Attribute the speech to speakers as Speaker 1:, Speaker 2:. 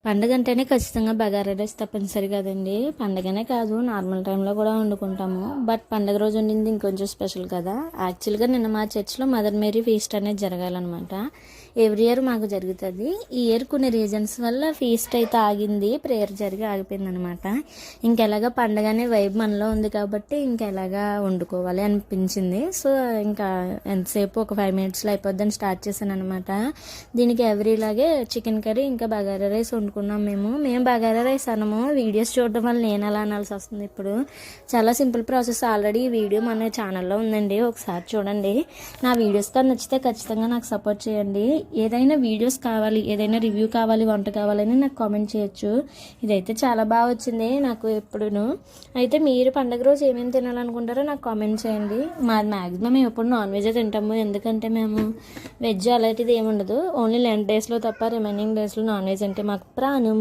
Speaker 1: పండగ అంటేనే ఖచ్చితంగా బగారా రైస్ తప్పనిసరి కదండి. పండగనే కాదు, నార్మల్ టైంలో కూడా వండుకుంటాము. బట్ పండగ రోజు వండింది ఇంకొంచెం స్పెషల్ కదా. యాక్చువల్గా నిన్న మా చర్చ్లో మదర్ మేరీ ఫీస్ట్ అనేది జరగాలన్నమాట. ఎవ్రీ ఇయర్ మాకు జరుగుతుంది. ఈ ఇయర్ కొన్ని రీజన్స్ వల్ల ఫీస్ట్ అయితే ఆగింది, ప్రేయర్ జరిగి ఆగిపోయింది అనమాట. ఇంకెలాగా పండగ అనే వైబ్ మనలో ఉంది కాబట్టి ఇంకెలాగా వండుకోవాలి అనిపించింది. సో ఇంకా ఎంతసేపు ఒక 5 minutesలో అయిపోద్దని స్టార్ట్ చేశాను అనమాట. దీనికి ఎవ్రీలాగే చికెన్ కర్రీ ఇంకా బగారా రైస్ వండుకున్నాం. మేము బగారా రైస్ అనము. వీడియోస్ చూడడం వల్ల నేను అలా అనాల్సి వస్తుంది. ఇప్పుడు చాలా సింపుల్ ప్రాసెస్. ఆల్రెడీ ఈ వీడియో మన ఛానల్లో ఉందండి, ఒకసారి చూడండి. నా వీడియోస్ కానీ నచ్చితే ఖచ్చితంగా నాకు సపోర్ట్ చేయండి. ఏదైనా వీడియోస్ కావాలి, ఏదైనా రివ్యూ కావాలి, వంట కావాలని నాకు కామెంట్ చేయొచ్చు. ఇదైతే చాలా బాగా వచ్చింది నాకు ఎప్పుడును. అయితే మీరు పండగ రోజు ఏమేమి తినాలనుకుంటారో నాకు కామెంట్ చేయండి. మాది మ్యాక్సిమం మేము ఎప్పుడు నాన్ వెజ్ తింటాము, ఎందుకంటే మేము వెజ్ అలాంటిది ఏమి ఉండదు. ఓన్లీ 11 daysలో తప్ప రిమైనింగ్ డేస్లో నాన్ వెజ్ అంటే మాకు ప్రాణం.